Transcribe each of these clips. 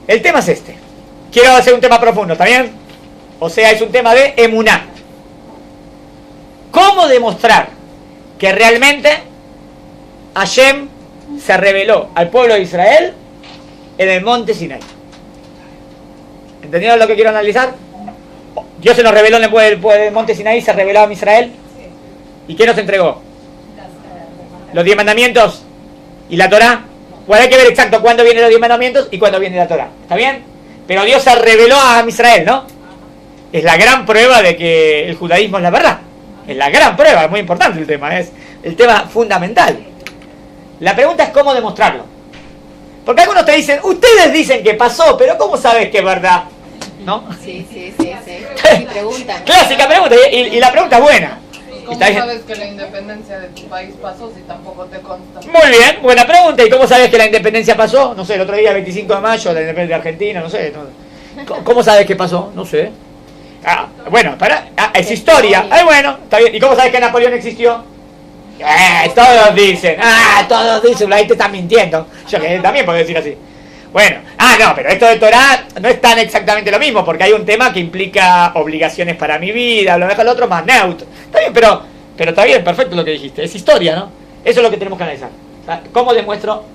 El tema es este. Quiero hacer un tema profundo, ¿está bien? O sea, es un tema de emuná. ¿Cómo demostrar que realmente Hashem se reveló al pueblo de Israel en el monte Sinai? ¿Entendieron lo que quiero analizar? Dios se nos reveló en el monte Sinai, se reveló a Israel. ¿Y qué nos entregó? Los 10 mandamientos y la Torá. Bueno, hay que ver exacto cuándo vienen los 10 mandamientos y cuándo viene la Torá. ¿Está bien? Pero Dios se reveló a Israel, ¿no? Es la gran prueba de que el judaísmo es la verdad. Es la gran prueba, es muy importante el tema, es el tema fundamental. La pregunta es cómo demostrarlo. Porque algunos te dicen, ustedes dicen que pasó, pero ¿cómo sabes que es verdad? ¿No? Sí. Mi pregunta. Clásica pregunta, y la pregunta es buena. ¿Cómo sabes que la independencia de tu país pasó si tampoco te consta? Muy bien, buena pregunta. ¿Y cómo sabes que la independencia pasó? No sé, el otro día, 25 de mayo, la independencia de Argentina, no sé. ¿Cómo sabes que pasó? No sé. Bueno, es historia. Bueno, está bien. ¿Y cómo sabes que Napoleón existió? Todos dicen. Todos dicen. La gente está mintiendo. Yo también puedo decir así. Bueno, no, pero esto de Torah no es tan exactamente lo mismo, porque hay un tema que implica obligaciones para mi vida, lo deja el otro más neutro. Está bien, pero está bien, perfecto lo que dijiste. Es historia, ¿no? Eso es lo que tenemos que analizar. ¿Cómo demuestro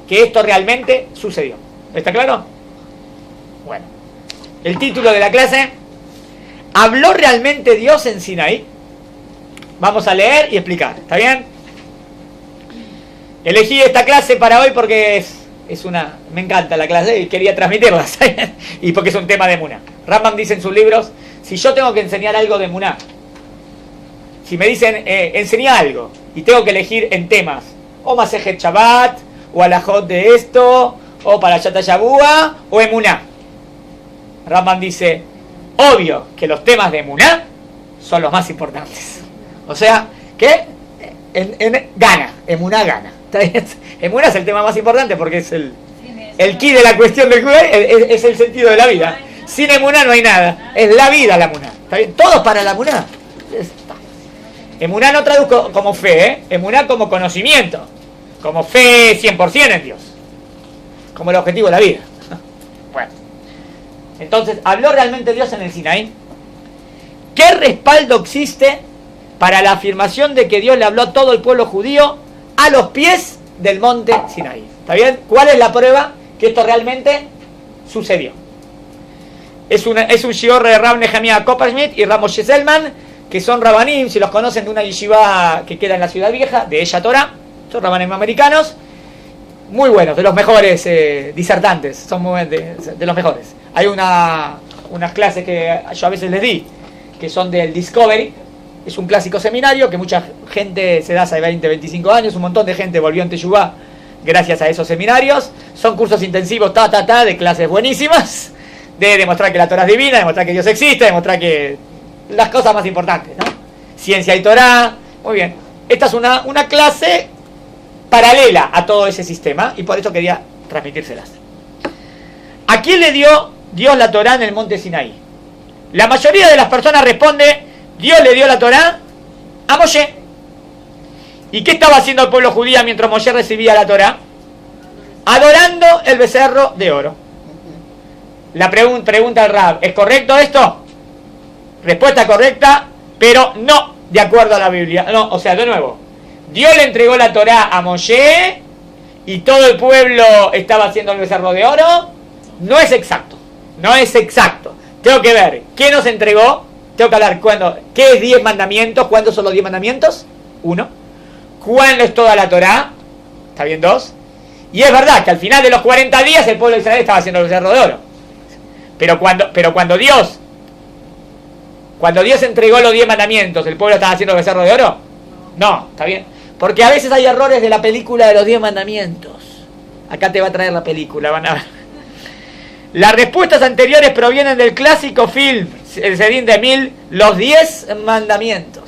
que esto realmente sucedió? ¿Está claro? Bueno, el título de la clase: ¿habló realmente Dios en Sinaí? Vamos a leer y explicar, ¿está bien? Elegí esta clase para hoy porque me encanta la clase y quería transmitirla, ¿sabes? Y porque es un tema de emuná. Rambam dice en sus libros, si yo tengo que enseñar algo de emuná, si me dicen, enseñá algo, y tengo que elegir en temas, o Masejet Shabbat, o Alajot de esto, o Parashat Shavua, o emuná. Rambam dice, obvio que los temas de emuná son los más importantes. O sea, que gana, emuná gana. Emuná es el tema más importante porque es el key de la cuestión del judaísmo, es el sentido de la vida. Sin emuná no hay nada, es la vida la emuná. ¿Está bien? Todos para la emuná. Emuná no traduzco como fe, emuná como conocimiento, como fe 100% en Dios, como el objetivo de la vida. Bueno, entonces, ¿habló realmente Dios en el Sinaí? ¿Qué respaldo existe para la afirmación de que Dios le habló a todo el pueblo judío a los pies del monte Sinaí? ¿Está bien? ¿Cuál es la prueba que esto realmente sucedió? Es un shior de Rab Nehemiah Coppersmith y Ramos Sheselman, que son rabanim, si los conocen, de una yeshiva que queda en la Ciudad Vieja, de Ella Torah. Son rabanim americanos, muy buenos, de los mejores disertantes, son de los mejores. Hay unas clases que yo a veces les di, que son del Discovery. Es un clásico seminario que mucha gente se da hace 20, 25 años, un montón de gente volvió en Teshuvá gracias a esos seminarios. Son cursos intensivos, de clases buenísimas, de demostrar que la Torah es divina, demostrar que Dios existe, demostrar que las cosas más importantes, ¿no? Ciencia y Torah, muy bien. Esta es una clase paralela a todo ese sistema y por eso quería transmitírselas. ¿A quién le dio Dios la Torah en el monte Sinaí? La mayoría de las personas responde, Dios le dio la Torá a Moshe. ¿Y qué estaba haciendo el pueblo judío mientras Moshe recibía la Torá? Adorando el becerro de oro. La pregunta al Rab, ¿es correcto esto? Respuesta correcta, pero no de acuerdo a la Biblia. No, o sea, de nuevo, Dios le entregó la Torá a Moshe y todo el pueblo estaba haciendo el becerro de oro. No es exacto, no es exacto. Tengo que ver qué nos entregó. Tengo que hablar qué es 10 mandamientos, cuándo son los 10 mandamientos, 1. ¿Cuándo es toda la Torá? ¿Está bien? 2. Y es verdad que al final de los 40 días el pueblo de Israel estaba haciendo el becerro de oro. Pero cuando Dios entregó los 10 mandamientos, ¿el pueblo estaba haciendo el becerro de oro? No, ¿está bien? Porque a veces hay errores de la película de los 10 mandamientos. Acá te va a traer la película, van a ver. Las respuestas anteriores provienen del clásico film, el Sedín de Mil, los 10 mandamientos.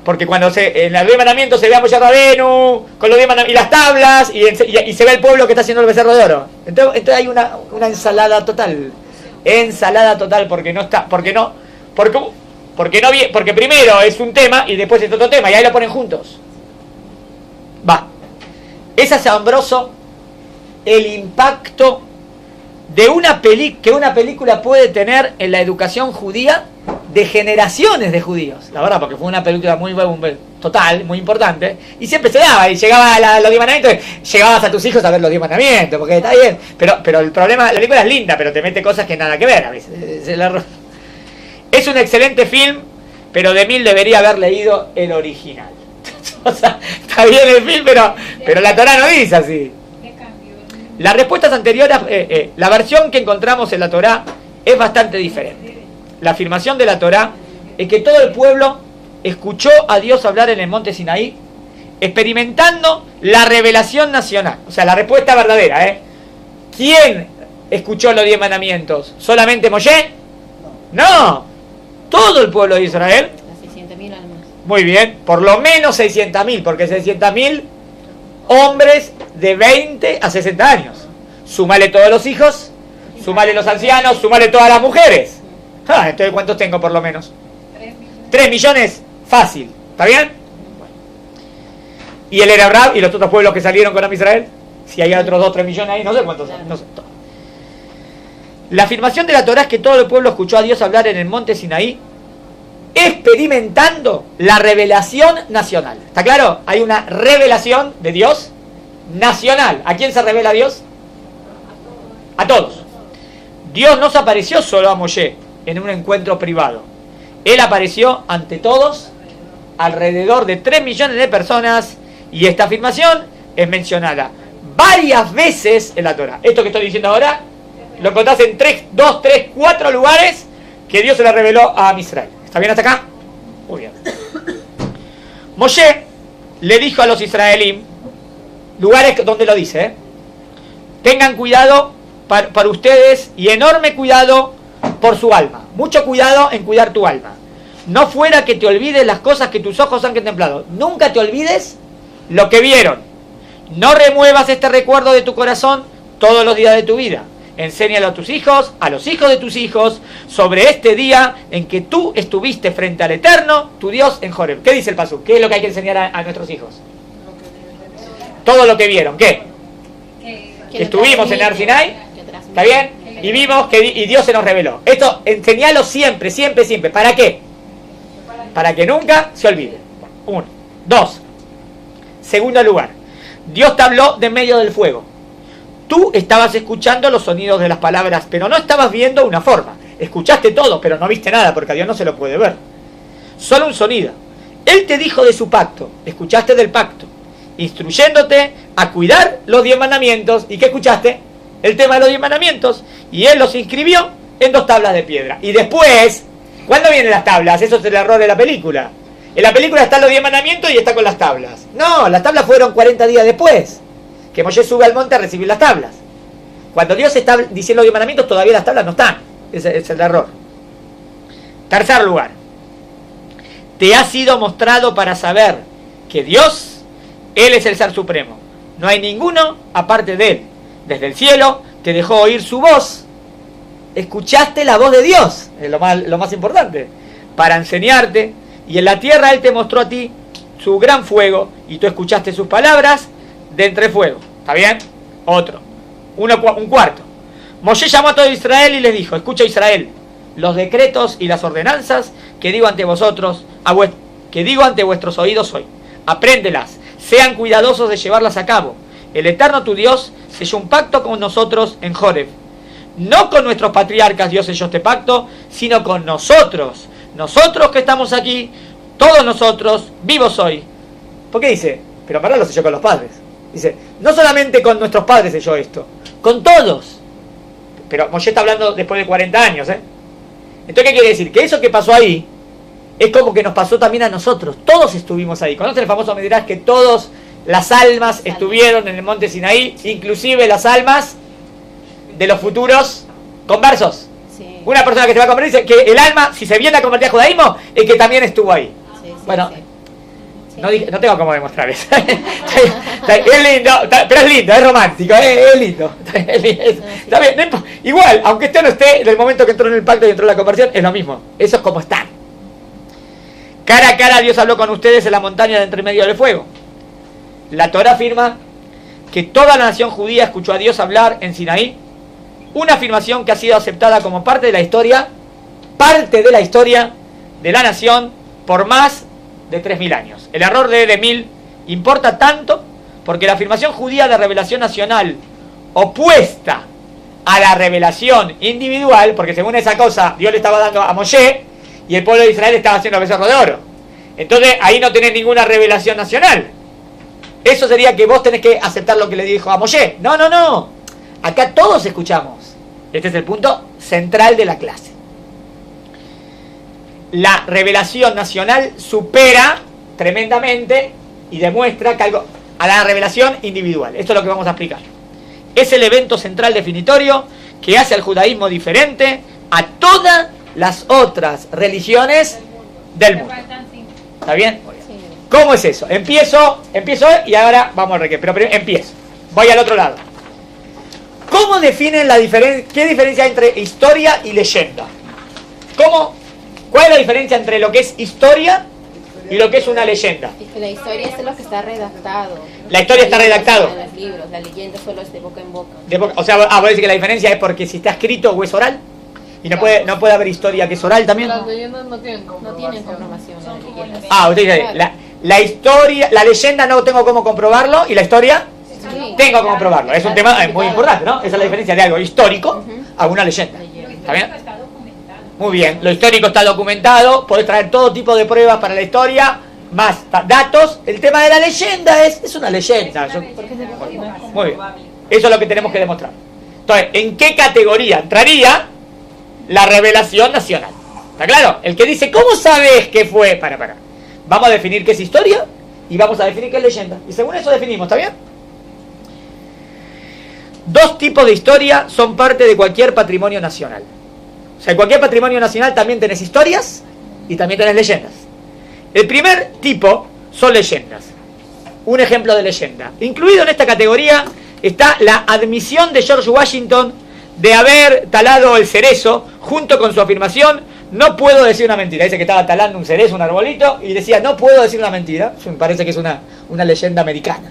Porque cuando en los 10 mandamientos se ve a Moshe Rabenu con los 10 mandamientos y las tablas y se ve el pueblo que está haciendo el becerro de oro. Entonces hay una ensalada total. Porque primero es un tema y después es otro tema y ahí lo ponen juntos. Es asombroso el impacto de que una película puede tener en la educación judía de generaciones de judíos. La verdad, porque fue una película muy total, muy importante, y siempre se daba, y llegaba a los 10 mandamientos, llegabas a tus hijos a ver los 10 mandamientos, porque está bien, pero el problema, la película es linda, pero te mete cosas que nada que ver a veces. Es un excelente film, pero de Mil debería haber leído el original. O sea, está bien el film, pero la Torá no dice así. Las respuestas anteriores, la versión que encontramos en la Torá es bastante diferente. La afirmación de la Torá es que todo el pueblo escuchó a Dios hablar en el monte Sinaí, experimentando la revelación nacional. O sea, la respuesta verdadera, ¿eh? ¿Quién escuchó los 10 mandamientos? ¿Solamente Moshe? No, todo el pueblo de Israel. Las 600.000 almas. Muy bien, por lo menos 600.000, porque 600.000 hombres de 20 a 60 años. Súmale todos los hijos, súmale los ancianos, súmale todas las mujeres. Entonces, ¿cuántos tengo por lo menos? 3 millones, fácil. ¿Está bien? ¿Y el Erab y los otros pueblos que salieron con Am Israel? Si hay otros 2, 3 millones ahí, no sé cuántos son. No sé. La afirmación de la Torá es que todo el pueblo escuchó a Dios hablar en el monte Sinaí, experimentando la revelación nacional. ¿Está claro? Hay una revelación de Dios nacional. ¿A quién se revela Dios? A todos. Dios no se apareció solo a Moshe en un encuentro privado. Él apareció ante todos, alrededor de 3 millones de personas, y esta afirmación es mencionada varias veces en la Torá. Esto que estoy diciendo ahora lo encontrás en 2, 3, 4 lugares que Dios se le reveló a Israel. ¿Está bien hasta acá? Muy bien. Moshe le dijo a los israelíes, lugares donde lo dice, tengan cuidado para ustedes y enorme cuidado por su alma. Mucho cuidado en cuidar tu alma. No fuera que te olvides las cosas que tus ojos han contemplado. Nunca te olvides lo que vieron. No remuevas este recuerdo de tu corazón todos los días de tu vida. Enséñalo a tus hijos, a los hijos de tus hijos, sobre este día en que tú estuviste frente al Eterno, tu Dios, en Horeb. ¿Qué dice el pasú? ¿Qué es lo que hay que enseñar a nuestros hijos? Todo lo que vieron. ¿Qué? Que estuvimos en Har Sinai, ¿está bien? Y vimos y Dios se nos reveló. Esto, enseñalo siempre, siempre, siempre. ¿Para qué? Para que nunca se olvide. 1. 2. Segundo lugar, Dios te habló de en medio del fuego. Tú estabas escuchando los sonidos de las palabras, pero no estabas viendo una forma. Escuchaste todo, pero no viste nada, porque a Dios no se lo puede ver. Solo un sonido. Él te dijo de su pacto, escuchaste del pacto, instruyéndote a cuidar los 10 mandamientos. ¿Y qué escuchaste? El tema de los 10 mandamientos. Y Él los inscribió en 2 tablas de piedra. Y después, ¿cuándo vienen las tablas? Eso es el error de la película. En la película están los 10 mandamientos y está con las tablas. No, las tablas fueron 40 días después que Moshe sube al monte a recibir las tablas. Cuando Dios está diciendo los 10 mandamientos, todavía las tablas no están. Ese es el error. Tercer lugar, te ha sido mostrado para saber que Dios, Él es el Ser Supremo. No hay ninguno aparte de Él. Desde el cielo te dejó oír su voz. Escuchaste la voz de Dios, es lo más importante, para enseñarte. Y en la tierra Él te mostró a ti su gran fuego, y tú escuchaste sus palabras de entre fuego. ¿Está bien? Otro. Un cuarto. Moshe llamó a todo Israel y les dijo, escucha Israel, los decretos y las ordenanzas que digo ante vosotros, que digo ante vuestros oídos hoy. Apréndelas, sean cuidadosos de llevarlas a cabo. El Eterno tu Dios selló un pacto con nosotros en Horeb. No con nuestros patriarcas Dios selló este pacto, sino con nosotros. Nosotros que estamos aquí, todos nosotros, vivos hoy. ¿Por qué dice? Pero para lo selló con los padres. Dice, no solamente con nuestros padres selló esto, con todos. Pero Moshe está hablando después de 40 años, Entonces, ¿qué quiere decir? Que eso que pasó ahí es como que nos pasó también a nosotros. Todos estuvimos ahí. ¿Conocen el famoso Midrash que todas las almas estuvieron en el monte Sinaí, inclusive las almas de los futuros conversos? Sí. Una persona que se va a convertir dice que el alma, si se viene a convertir al judaísmo, es que también estuvo ahí. Sí, bueno, sí. No tengo cómo demostrar eso. Es lindo, pero es lindo, es romántico, es lindo. Está bien, igual, aunque usted no esté, en el momento que entró en el pacto y entró en la conversión, es lo mismo. Eso es como están. Cara a cara Dios habló con ustedes en la montaña de entre medio del fuego. La Torá afirma que toda la nación judía escuchó a Dios hablar en Sinaí una afirmación que ha sido aceptada como parte de la historia de la nación por más de 3000 años. El error de 1000 importa tanto porque la afirmación judía de revelación nacional opuesta a la revelación individual, porque según esa cosa Dios le estaba dando a Moshe y el pueblo de Israel estaba haciendo becerro de oro. Entonces ahí no tenés ninguna revelación nacional. Eso sería que vos tenés que aceptar lo que le dijo a Moshe. No, no, no. Acá todos escuchamos. Este es el punto central de la clase. La revelación nacional supera tremendamente y demuestra que algo a la revelación individual. Esto es lo que vamos a explicar. Es el evento central definitorio que hace al judaísmo diferente a todas las otras religiones del mundo. ¿Está bien? Sí. ¿Cómo es eso? Empiezo y ahora vamos al requete. Pero primero empiezo. Voy al otro lado. ¿Cómo definen la diferencia? ¿Qué diferencia hay entre historia y leyenda? ¿Cuál es la diferencia entre lo que es historia y lo que es una leyenda? Es que la historia es lo que está redactado. La historia está redactado. En los libros, la leyenda solo es de boca en boca. O sea, vos decís que la diferencia es porque si está escrito o es oral. Y no puede haber historia que es oral también. Las leyendas no tienen comprobación. No tienen comprobación las leyendas. Usted dice, la historia, la leyenda no tengo cómo comprobarlo y la historia Sí. tengo cómo comprobarlo. Es un tema muy importante, ¿no? Esa es la diferencia de algo histórico a una leyenda. ¿Está bien? Muy bien, lo histórico está documentado, podés traer todo tipo de pruebas para la historia, más datos. El tema de la leyenda es una leyenda. Muy bien, eso es lo que tenemos que demostrar. Entonces, ¿en qué categoría entraría la revelación nacional? ¿Está claro? El que dice, ¿cómo sabes que fue? Para. Vamos a definir qué es historia y vamos a definir qué es leyenda. Y según eso definimos, ¿está bien? Dos tipos de historia son parte de cualquier patrimonio nacional. O sea, en cualquier patrimonio nacional también tenés historias y también tenés leyendas. El primer tipo son leyendas. Un ejemplo de leyenda. Incluido en esta categoría está la admisión de George Washington de haber talado el cerezo junto con su afirmación, no puedo decir una mentira. Dice que estaba talando un cerezo, un arbolito, y decía, no puedo decir una mentira. Eso me parece que es una leyenda americana.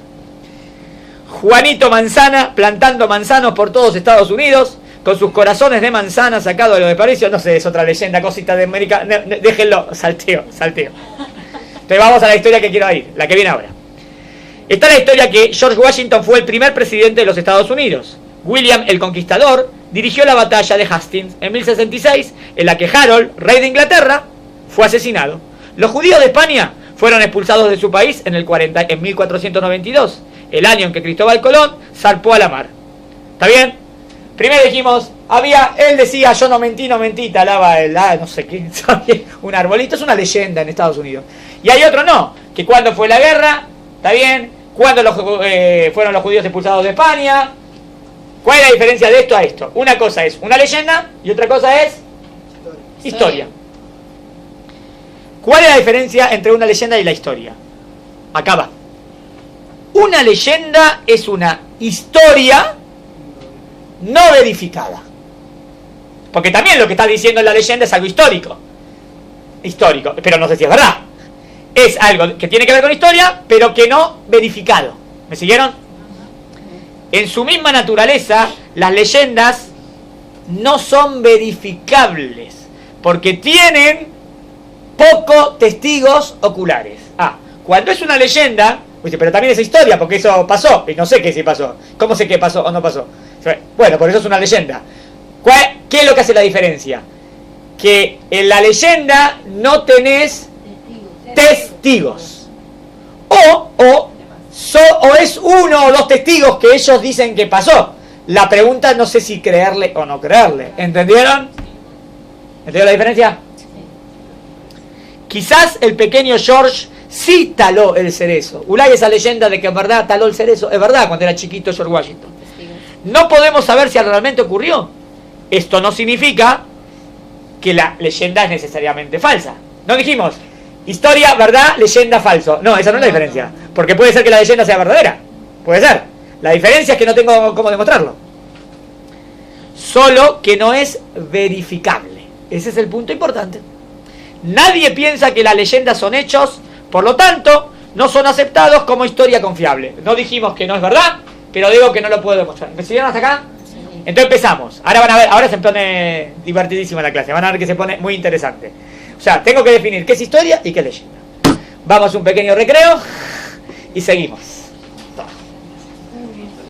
Juanito Manzana plantando manzanos por todos Estados Unidos, con sus corazones de manzana sacados de los desperdicios. No sé, es otra leyenda, cosita de América. Déjenlo, salteo. Entonces vamos a la historia que quiero ir, la que viene ahora. Está la historia que George Washington fue el primer presidente de los Estados Unidos. William el Conquistador dirigió la batalla de Hastings en 1066, en la que Harold, rey de Inglaterra, fue asesinado. Los judíos de España fueron expulsados de su país en 1492, el año en que Cristóbal Colón zarpó a la mar. ¿Está bien? Primero dijimos, él decía, yo no mentí, talaba no sé qué, un arbolito. Es una leyenda en Estados Unidos. Y hay otro no, que cuando fue la guerra, ¿está bien? Cuando fueron los judíos expulsados de España. ¿Cuál es la diferencia de esto a esto? Una cosa es una leyenda y otra cosa es historia. ¿Cuál es la diferencia entre una leyenda y la historia? Acá va. Una leyenda es una historia no verificada. Porque también lo que está diciendo en la leyenda es algo histórico. Pero no sé si es verdad. Es algo que tiene que ver con historia, pero que no verificado. ¿Me siguieron? En su misma naturaleza, las leyendas no son verificables, porque tienen pocos testigos oculares. Cuando es una leyenda, pero también es historia, porque eso pasó, y no sé qué si pasó. ¿Cómo sé qué pasó o no pasó? Bueno, por eso es una leyenda. ¿Qué es lo que hace la diferencia? Que en la leyenda no tenés testigos. O es uno o dos testigos que ellos dicen que pasó. La pregunta no sé si creerle o no creerle. ¿Entendieron? ¿Entendieron la diferencia? Quizás el pequeño George sí taló el cerezo. Hay esa leyenda de que en verdad taló el cerezo. Es verdad, cuando era chiquito George Washington. No podemos saber si realmente ocurrió. Esto no significa que la leyenda es necesariamente falsa. No dijimos historia, verdad, leyenda, falso. No, esa no es la diferencia. Porque puede ser que la leyenda sea verdadera. Puede ser. La diferencia es que no tengo cómo demostrarlo. Solo que no es verificable. Ese es el punto importante. Nadie piensa que las leyendas son hechos, por lo tanto, no son aceptados como historia confiable. No dijimos que no es verdad, pero digo que no lo puedo demostrar. ¿Me siguieron hasta acá? Entonces empezamos. Ahora van a ver, ahora se pone divertidísima la clase. Van a ver que se pone muy interesante. O sea, tengo que definir qué es historia y qué es leyenda. Vamos a un pequeño recreo y seguimos.